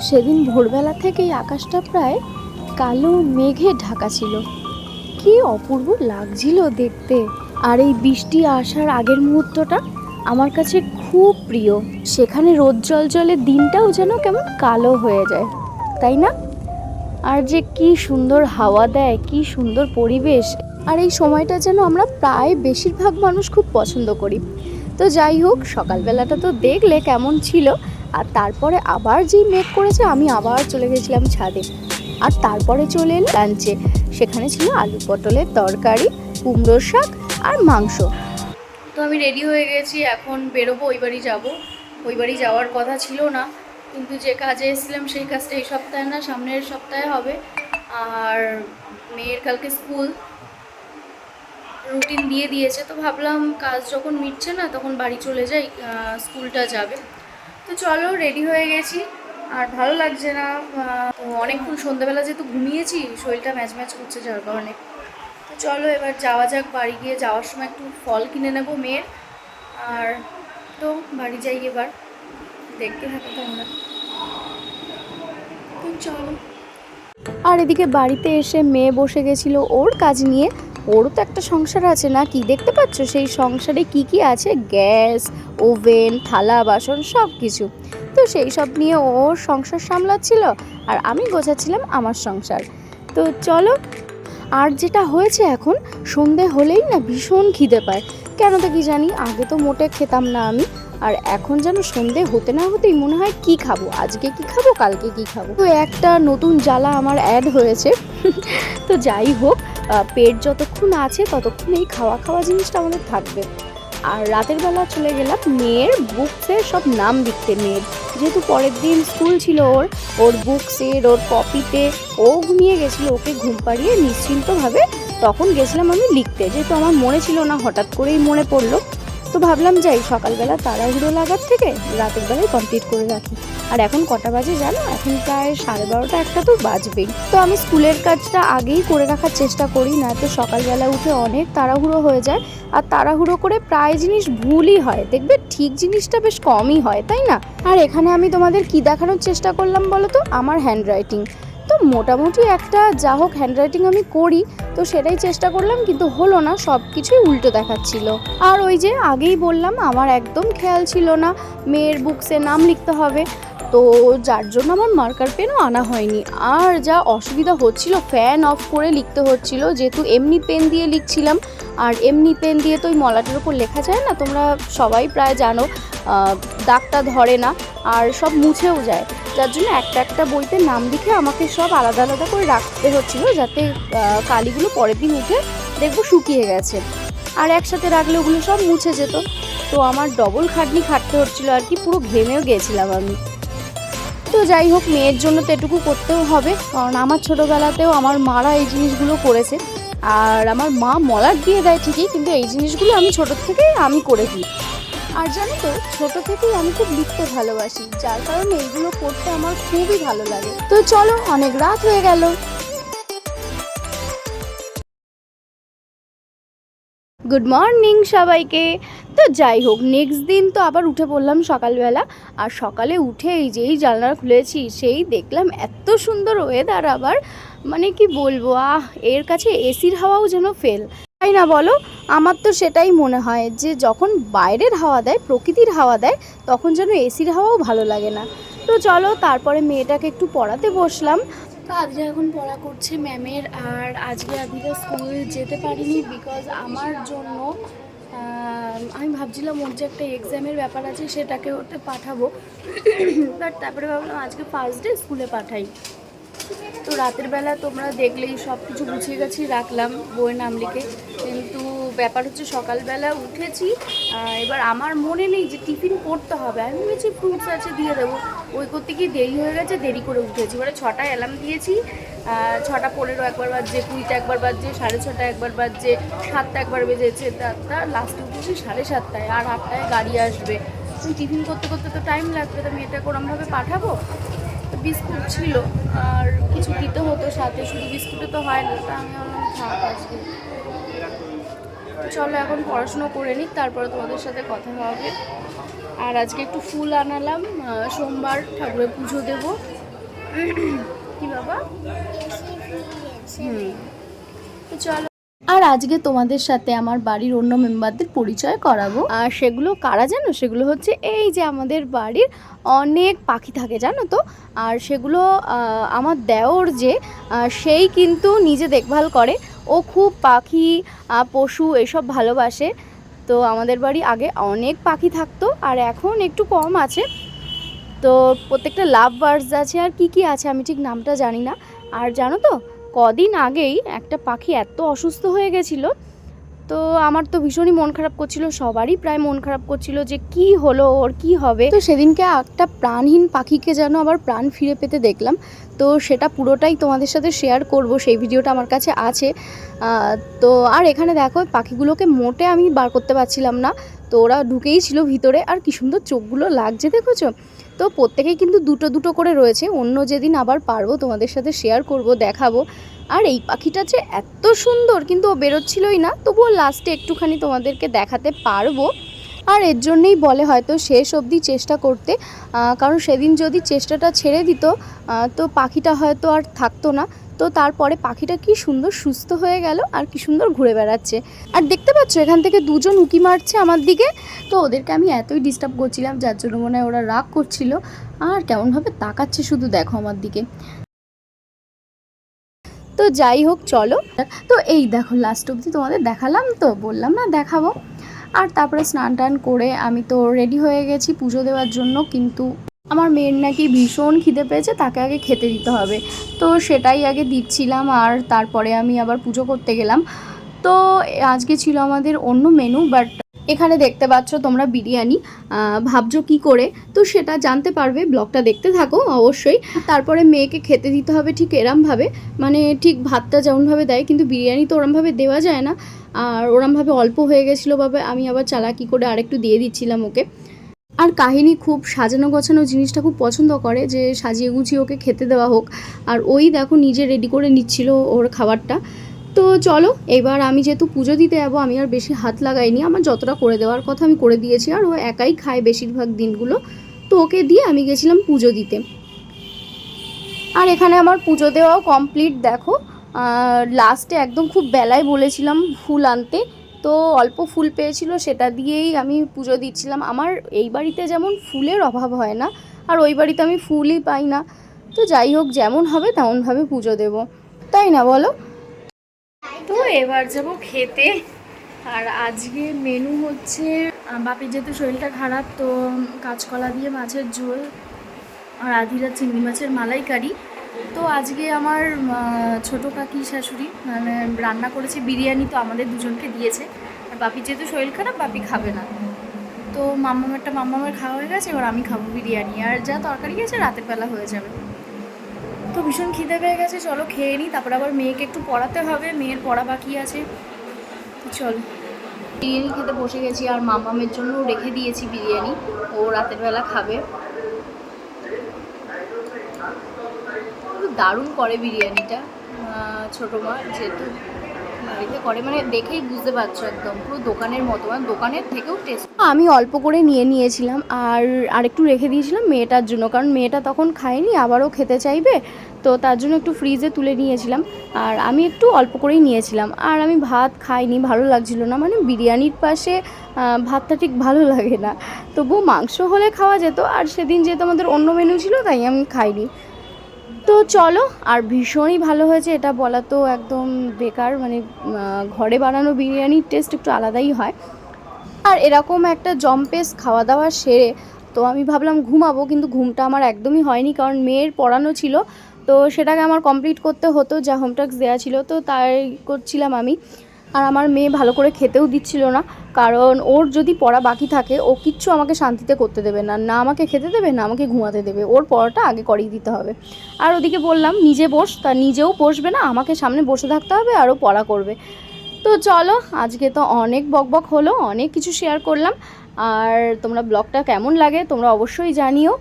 সেদিন ভোরবেলা থেকেই আকাশটা প্রায় কালো মেঘে ঢাকা ছিল। কি অপূর্ব লাগছিল দেখতে। আর এই বৃষ্টি আসার আগের মুহূর্তটা আমার কাছে খুব প্রিয়। সেখানে রোদ জলে দিনটাও যেন কেমন কালো হয়ে যায়, তাই না? আর যে কি সুন্দর হাওয়া দেয়, কি সুন্দর পরিবেশ। আর এই সময়টা যেন আমরা প্রায় বেশিরভাগ মানুষ খুব পছন্দ করি। তো যাই হোক, সকালবেলাটা তো দেখলে কেমন ছিল। আর তারপরে আবার যেই মেঘ করেছে, আমি আবার চলে গেছিলাম ছাদে। আর তারপরে চলে এলাম লাঞ্চে। সেখানে ছিল আলু পটলের তরকারি, কুমড়োর শাক আর মাংস। তো আমি রেডি হয়ে গেছি, এখন বেরোবো, ওই বাড়ি যাবো। ওই বাড়ি যাওয়ার কথা ছিল না, কিন্তু যে কাজে এসেছিলাম সেই কাজটা এই সপ্তাহে না, সামনের সপ্তাহে হবে। আর মেয়ের কালকে স্কুল রুটিন দিয়ে দিয়েছে, তো ভাবলাম কাজ যখন মিটছে না তখন বাড়ি চলে যাই, স্কুলটা যাবে। তো চলো, রেডি হয়ে গেছি। আর ভালো লাগছে না, অনেকক্ষণ সন্ধ্যাবেলা যেহেতু ঘুমিয়েছি, শরীরটা ম্যাচ ম্যাচ করছে যার কারণে। তো চলো এবার যাওয়া যাক। বাড়ি গিয়ে যাওয়ার সময় একটু ফল কিনে নেবো মেয়ের। আর তো বাড়ি যাই এবার, দেখতে থাকো তোমরা। তো চলো। আর এদিকে বাড়িতে এসে মেয়ে বসে গেছিল ওর কাজ নিয়ে। ওরও তো একটা সংসার আছে না কি, দেখতে পাচ্ছ সেই সংসারে কি কি আছে, গ্যাস, ওভেন, থালা বাসন সব কিছু। তো সেই সব নিয়ে ওর সংসার সামলাচ্ছিল, আর আমি গোছাচ্ছিলাম আমার সংসার। তো চলো। আর যেটা হয়েছে, এখন সন্ধে হলেই না ভীষণ খিদে পায়, কেন তো কি জানি। আগে তো মোটে খেতাম না আমি, আর এখন যেন সন্ধে হতে না হতেই মনে হয় কি খাবো, আজকে কি খাবো, কালকে কি খাবো। তো একটা নতুন জ্বালা আমার অ্যাড হয়েছে। তো যাই হোক, পেট যতক্ষণ আছে ততক্ষণ এই খাওয়া খাওয়া জিনিসটা আমাদের থাকবে। আর রাতের বেলা চলে গেলাম মেয়ের বুকসের সব নাম লিখতে। মেয়ের যেহেতু পরের দিন স্কুল ছিল, ওর বুকসের, ওর কপিতে। ও ঘুমিয়ে গেছিলো, ওকে ঘুম পাড়িয়ে নিশ্চিন্তভাবে তখন গেছিলাম আমি লিখতে, যেহেতু আমার মনে ছিল না, হঠাৎ করেই মনে পড়লো। তো ভাবলাম যাই, সকালবেলা তাড়াহুড়ো লাগার থেকে রাতের বেলায় কমপ্লিট করে রাখি। আর এখন কটা বাজে জানো? এখন প্রায় 12:30 একটা তো বাজবেই। তো আমি স্কুলের কাজটা আগেই করে রাখার চেষ্টা করি, না তো সকালবেলা উঠে অনেক তাড়াহুড়ো হয়ে যায়। আর তাড়াহুড়ো করে প্রায় জিনিস ভুলই হয়, দেখবে ঠিক জিনিসটা বেশ কমই হয়, তাই না? আর এখানে আমি তোমাদের কি দেখানোর চেষ্টা করলাম বলো তো? আমার হ্যান্ডরাইটিং। তো মোটামুটি একটা যা হোক হ্যান্ডরাইটিং আমি করি, তো সেটাই চেষ্টা করলাম, কিন্তু হলো না, সব কিছুই উল্টো দেখাচ্ছিল। আর ওই যে আগেই বললাম, আমার একদম খেয়াল ছিল না মেয়ের বুকসে নাম লিখতে হবে, তো যার জন্য আমার মার্কার পেনও আনা হয়নি। আর যা অসুবিধা হচ্ছিল, ফ্যান অফ করে লিখতে হচ্ছিল, যেহেতু এমনি পেন দিয়ে লিখছিলাম। আর এমনি পেন দিয়ে তো ওই মলাটের ওপর লেখা যায় না, তোমরা সবাই প্রায় জানো, দাগটা ধরে না, আর সব মুছেও যায়। যার জন্য একটা একটা বইতে নাম লিখে আমাকে সব আলাদা আলাদা করে রাখতে হচ্ছিলো, যাতে কালিগুলো পরের দিন উঠে দেখবো শুকিয়ে গেছে। আর একসাথে রাখলে ওগুলো সব মুছে যেত। তো আমার ডবল খাটনি খাটতে হচ্ছিলো আর কি, পুরো ঘেমেও গিয়েছিলাম আমি। তো যাই হোক, মেয়ের জন্য তো এটুকু করতেও হবে, কারণ আমার ছোটোবেলাতেও আমার মারা এই জিনিসগুলো করেছে। আর আমার মা মলাট দিয়ে দেয় ঠিকই, কিন্তু এই জিনিসগুলো আমি ছোটোর থেকেই আমি করে দিই। আর জানো তো, ছোটো থেকেই আমি খুব লিখতে ভালোবাসি, যার কারণে এইগুলো করতে আমার খুবই ভালো লাগে। তো চলো, অনেক রাত হয়ে গেল। গুড মর্নিং সবাইকে। তো যাই হোক, নেক্সট দিন তো আবার উঠে পড়লাম সকালবেলা। আর সকালে উঠে এই যেই জানলা খুলেছি, সেই দেখলাম এত সুন্দর ওয়েদার। আবার মানে কি বলবো, এর কাছে এসির হাওয়াও যেন ফেল, তাই না বলো? আমার তো সেটাই মনে হয়, যে যখন বাইরের হাওয়া দেয়, প্রকৃতির হাওয়া দেয়, তখন যেন এসির হাওয়াও ভালো লাগে না। তো চলো, তারপরে মেয়েটাকে একটু পড়াতে বসলাম। তো আজকে এখন পড়া করছে ম্যামের। আর আজকে আমি তো স্কুল যেতে পারিনি, বিকজ আমার জন্য আমি ভাবছিলাম ওর যে একটা এক্সামের ব্যাপার আছে, সেটাকে ওতে পাঠাবো। বাট তারপরে ভাবলাম আজকে ফার্স্ট ডে, স্কুলে পাঠাই। তো রাতের বেলা তোমরা দেখলেই সব কিছু গুছিয়ে গেছি রাখলাম বইয়ের নাম লিখে। কিন্তু ব্যাপার হচ্ছে, সকালবেলা উঠেছি, এবার আমার মনে নেই যে টিফিন করতে হবে। আমি ভেবেছি ফ্রুটস আছে দিয়ে দেবো, ওই করতে গিয়ে দেরি হয়ে গেছে, দেরি করে উঠেছি। এবারে 6টায় অ্যালার্ম দিয়েছি, 6:15 একবার বাজছে, 20টা একবার বাজছে, 6:30 একবার বাজছে, 7টা একবার বেজেছে, তারপর লাস্টে উঠেছি 7:30টায়। আর 8টায় গাড়ি আসবে। টিফিন করতে করতে তো টাইম লাগবে, তো মেয়েটাকে ওরমভাবে পাঠাবো। বিস্কুট ছিল, আর কিছু দিতে হতো সাথে, শুধু বিস্কুটে তো হয় না। তা আমি বললাম থাক আজকে। চলো এখন পড়াশুনো করে নিই, তারপরে তোমাদের সাথে কথা হবে। আর আজকে একটু ফুল আনালাম, সোমবার ঠাকুরের পুজো দেব। কি বাবা? তো চলো। আর আজকে তোমাদের সাথে আমার বাড়ির অন্য মেম্বারদের পরিচয় করাবো। আর সেগুলো কারা জানো? সেগুলো হচ্ছে এই যে আমাদের বাড়ির অনেক পাখি থাকে জানো তো। আর সেগুলো আমার দেওর যে সেই কিন্তু নিজে দেখভাল করে। ও খুব পাখি পশু এসব ভালোবাসে। তো আমাদের বাড়ি আগে অনেক পাখি থাকতো, আর এখন একটু কম আছে। তো প্রত্যেকটা লাভ বার্ডস আছে, আর কি আছে আমি ঠিক নামটা জানি না। আর জানো তো, কদিন আগেই একটা পাখি এত অসুস্থ হয়ে গেছিলো, তো আমার তো ভীষণই মন খারাপ করছিল, সবারই প্রায় মন খারাপ করছিল যে কি হলো, ওর কি হবে। তো সেদিনকে একটা প্রাণহীন পাখিকে যেন আবার প্রাণ ফিরে পেতে দেখলাম। তো সেটা পুরোটাই তোমাদের সাথে শেয়ার করব, সেই ভিডিওটা আমার কাছে আছে। তো আর এখানে দেখো পাখিগুলোকে মোটে আমি বার করতে পারছিলাম না, তো ওরা ঢুকেই ছিল ভিতরে। আর কি সুন্দর চোখগুলো লাগছে দেখেছো। তো প্রত্যেকেই কিন্তু দুটো দুটো করে রয়েছে। অন্য যেদিন আবার পারবো তোমাদের সাথে শেয়ার করব, দেখাবো। আর এই পাখিটা যে এত সুন্দর, কিন্তু ও বেরোচ্ছিলই না, তবুও লাস্টে একটুখানি তোমাদেরকে দেখাতে পারবো। আর এর জন্যেই বলে হয়তো শেষ অবধি চেষ্টা করতে, কারণ সেদিন যদি চেষ্টাটা ছেড়ে দিত তো পাখিটা হয়তো আর থাকতো না। তো তারপরে পাখিটা কি সুন্দর সুস্থ হয়ে গেল, আর কি সুন্দর ঘুরে বেড়াচ্ছে। আর দেখতে পাচ্ছ এখান থেকে দুজন উঁকি মারছে আমার দিকে। তো ওদেরকে আমি এতই ডিস্টার্ব করছিলাম, যার জন্য মনে হয় ওরা রাগ করছিল। আর কেমনভাবে তাকাচ্ছে শুধু দেখো আমার দিকে। তো যাই হোক চলো। তো এই দেখো লাস্ট অবধি তোমাদের দেখালাম, তো বললাম না দেখাবো। আর তারপরে স্নান টান করে আমি তো রেডি হয়ে গেছি পুজো দেওয়ার জন্য। কিন্তু আমার মেয়ের নাকি ভীষণ খিদে পেয়েছে, তাকে আগে খেতে দিতে হবে। তো সেটাই আগে দিচ্ছিলাম, আর তারপরে আমি আবার পুজো করতে গেলাম। তো আজকে ছিল আমাদের অন্য মেনু, বাট এখানে দেখতে পাচ্ছ তোমরা বিরিয়ানি। ভাবছো কী করে, তো সেটা জানতে পারবে, ব্লগটা দেখতে থাকো অবশ্যই। তারপরে মেয়েকে খেতে দিতে হবে ঠিক এরমভাবে, মানে ঠিক ভাতটা যেমনভাবে দেয়, কিন্তু বিরিয়ানি তো ওরমভাবে দেওয়া যায় না। আর ওরমভাবে অল্প হয়ে গেছিলো ভাবে আমি আবার চালাকি করে আরেকটু দিয়ে দিচ্ছিলাম ওকে। আর কাহিনী খুব সাজানো গোছানো জিনিসটা খুব পছন্দ করে, যে সাজিয়ে গুছিয়ে ওকে খেতে দেওয়া হোক। আর ওই দেখো নিজে রেডি করে নিচ্ছিল ওর খাবারটা। তো চলো এবার আমি যেহেতু পুজো দিতে যাবো, আমি আর বেশি হাত লাগাইনি, আমার যতটা করে দেওয়ার কথা আমি করে দিয়েছি। আর ও একাই খায় বেশিরভাগ দিনগুলো, তো ওকে দিয়ে আমি গেছিলাম পুজো দিতে। আর এখানে আমার পুজো দেওয়াও কমপ্লিট দেখো। লাস্টে একদম খুব বেলায় বলেছিলাম ফুল আনতে, তো অল্প ফুল পেয়েছিল, সেটা দিয়েই আমি পুজো দিচ্ছিলাম। আমার এই বাড়িতে যেমন ফুলের অভাব হয় না, আর ওই বাড়িতে আমি ফুলই পাই না। তো যাই হোক, যেমন হবে তেমনভাবে পুজো দেব, তাই না বলো? তো এবার যাব খেতে। আর আজকে মেনু হচ্ছে, বাপির যেহেতু শরীরটা খারাপ, তো কাঁচকলা দিয়ে মাছের ঝোল, আর আধিরা চিংড়ি মাছের মালাইকারি। তো আজকে আমার ছোটো কাকি শাশুড়ি মানে রান্না করেছে বিরিয়ানি, তো আমাদের দুজনকে দিয়েছে। আর বাপির যেহেতু শরীর খারাপ, বাপি খাবে না। তো মাম্মামের খাওয়া হয়ে গেছে, এবার আমি খাবো বিরিয়ানি, আর যা তরকারি আছে রাতের বেলা হয়ে যাবে। তো ভীষণ খিদে পেয়ে গেছে, চলো খেয়ে নিই, তারপর আবার মেয়েকে একটু পড়াতে হবে, মেয়ের পড়া বাকি আছে। চলো বিরিয়ানি খেতে বসে গেছি, আর মাম্মামের জন্য রেখে দিয়েছি বিরিয়ানি, ও রাতের বেলা খাবে। দারুণ করে বিরিয়ানিটা ছোটো মা, যেহেতু বাড়িতে করে, মানে দেখেই বুঝতে পারছো একদম পুরো দোকানের মতো, মানে দোকানের থেকেও টেস্ট। আমি অল্প করে নিয়েছিলাম, আর আরেকটু রেখে দিয়েছিলাম মেয়েটার জন্য, কারণ মেয়েটা তখন খায়নি, আবারও খেতে চাইবে, তো তার জন্য একটু ফ্রিজে তুলে নিয়েছিলাম। আর আমি একটু অল্প করেই নিয়েছিলাম, আর আমি ভাত খাইনি, ভালো লাগছিল না, মানে বিরিয়ানির পাশে ভাতটা ঠিক ভালো লাগে না। তবুও মাংস হলে খাওয়া যেত, আর সেদিন যেহেতু আমাদের অন্য মেনু ছিল, তাই আমি খাইনি। তো চলো, আর ভীষণই ভালো হয়েছে, এটা বলা তো একদম বেকার, মানে ঘরে বানানো বিরিয়ানির টেস্ট একটু আলাদাই হয়। আর এরকম একটা জম্পেস খাওয়া দাওয়া সেরে তো আমি ভাবলাম ঘুমাবো, কিন্তু ঘুমটা আমার একদমই হয়নি, কারণ মেয়ের পড়ানো ছিল, তো সেটাকে আমার কমপ্লিট করতে হতো, যা হোমটাস্ক দেওয়া ছিল, তো তাই করছিলাম আমি। আর আমার মেয়ে ভালো করে খেতেও দিচ্ছিল না, কারণ ওর যদি পড়া বাকি থাকে ও কিচ্ছু আমাকে শান্তিতে করতে দেবে না, না আমাকে খেতে দেবে, না আমাকে ঘুমাতে দেবে, ওর পড়াটা আগে করিয়ে দিতে হবে। আর ওদিকে বললাম নিজে বস, তা নিজেও বসবে না, আমাকে সামনে বসে থাকতে হবে, আর ও পড়া করবে। তো চলো আজকে তো অনেক বকবক হলো, অনেক কিছু শেয়ার করলাম। আর তোমরা ব্লগটা কেমন লাগে তোমরা অবশ্যই জানিও।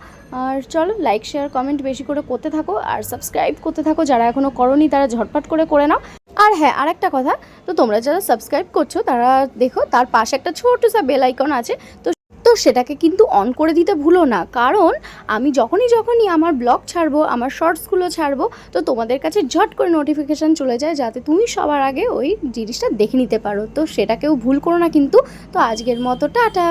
আর চলো লাইক শেয়ার কমেন্ট বেশি করে করতে থাকো, আর সাবস্ক্রাইব করতে থাকো, যারা এখনও করোনি তারা ঝটপট করে নাও। আর হ্যাঁ, আরেকটা কথা, তো তোমরা যারা সাবস্ক্রাইব করছো তারা দেখো তার পাশে একটা ছোট্ট সা বেল আইকন আছে, তো সেটাকে কিন্তু অন করে দিতে ভুলো না, কারণ আমি যখনই আমার ব্লগ ছাড়বো, আমার শর্টসগুলো ছাড়বো, তো তোমাদের কাছে ঝট করে নোটিফিকেশান চলে যায়, যাতে তুমি সবার আগে ওই জিনিসটা দেখে নিতে পারো। তো সেটাকেও ভুল করো না কিন্তু। তো আজকের মতো টাটা।